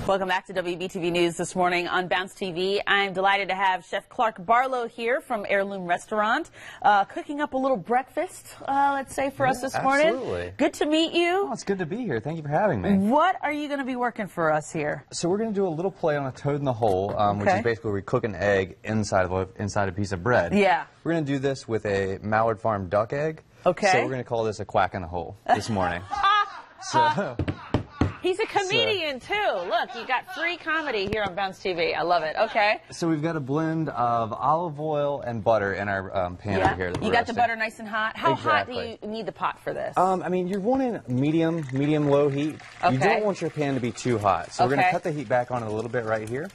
Welcome back to WBTV News this morning on Bounce TV. I'm delighted to have Chef Clark Barlowe here from Heirloom Restaurant, cooking up a little breakfast, let's say, for us this morning. Absolutely. Good to meet you. Oh, it's good to be here. Thank you for having me. What are you going to be working for us here? So we're going to do a little play on a toad in the hole, which is basically where we cook an egg inside a piece of bread. Yeah. We're going to do this with a Mallard Farm duck egg. Okay. So we're going to call this a quack in the hole this morning. He's a comedian, too. Look, you got free comedy here on Bounce TV. I love it. Okay. So we've got a blend of olive oil and butter in our pan over here. You got the butter nice and hot. How hot do you need the pot for this? I mean, you're wanting medium-low heat. Okay. You don't want your pan to be too hot. So we're going to cut the heat back on it a little bit right here.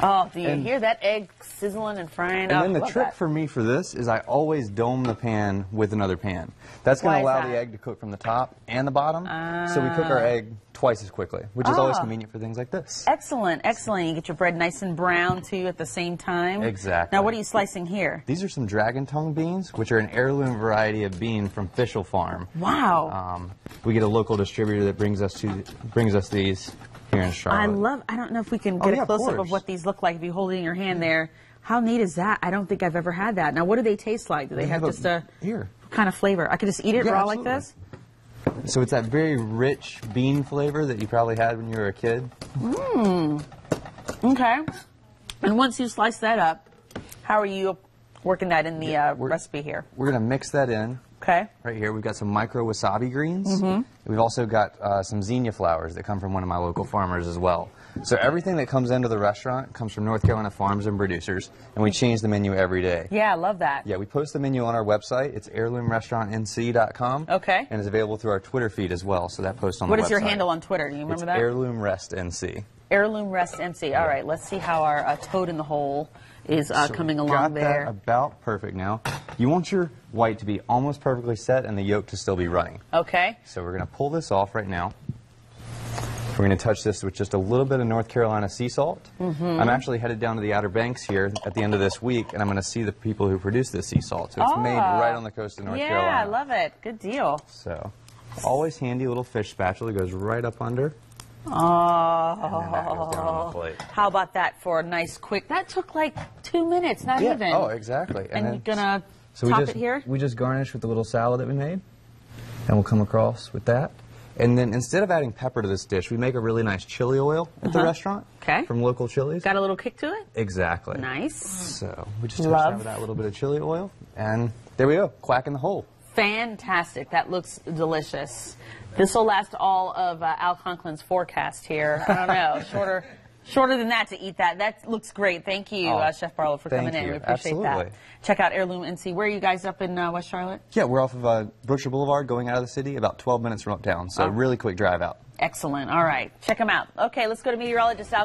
Oh, do you hear that egg sizzling and frying? And then the trick for me for this is I always dome the pan with another pan. That's going to allow the egg to cook from the top and the bottom. So we cook our egg twice as quickly, which is always convenient for things like this. Excellent, excellent. You get your bread nice and brown, too, at the same time. Exactly. Now, what are you slicing here? These are some dragon tongue beans, which are an heirloom variety of bean from Fischel Farm. Wow. We get a local distributor that brings us these here in Charlotte. I don't know if we can get a close-up of what these look like if you hold it in your hand there. How neat is that? I don't think I've ever had that. Now, what do they taste like? Do they have just a kind of flavor? I could just eat it raw like this? So it's that very rich bean flavor that you probably had when you were a kid. Okay. And once you slice that up, how are you working that in the recipe here? We're going to mix that in. Okay. Right here, we've got some micro wasabi greens. We've also got some zinnia flowers that come from one of my local farmers as well. So everything that comes into the restaurant comes from North Carolina farms and producers, and we change the menu every day. Yeah, I love that. Yeah, we post the menu on our website. It's heirloomrestaurantnc.com. Okay. And it's available through our Twitter feed as well, so that posts on the website. What is your handle on Twitter? Do you remember that? Heirloom Rest NC. Heirloom Rest NC. All right, let's see how our toad in the hole is coming along there. Got that about perfect now. You want your white to be almost perfectly set and the yolk to still be running. Okay. So we're going to pull this off right now. We're going to touch this with just a little bit of North Carolina sea salt. I'm actually headed down to the Outer Banks here at the end of this week, and I'm going to see the people who produce this sea salt. So it's made right on the coast of North Carolina. Yeah, I love it. Good deal. So always handy little fish spatula goes right up under. Oh, and then that goes down on the plate. How about that for a nice quick? That took like 2 minutes, not even. Oh, exactly. And you're gonna top it here. We just garnish with the little salad that we made, and we'll come across with that. And then instead of adding pepper to this dish, we make a really nice chili oil at the restaurant. Okay. From local chilies. Got a little kick to it. Exactly. Nice. So we just touch that with that little bit of chili oil, and there we go, quack in the hole. Fantastic. That looks delicious. This will last all of Al Conklin's forecast here. I don't know, shorter than that to eat that. That looks great. Thank you, Chef Barlowe, for coming in. We appreciate that. Check out Heirloom NC. Where are you guys up in West Charlotte? Yeah, we're off of Brookshire Boulevard going out of the city, about 12 minutes from uptown. So really quick drive out. Excellent. All right. Check them out. Okay, let's go to meteorologist Al.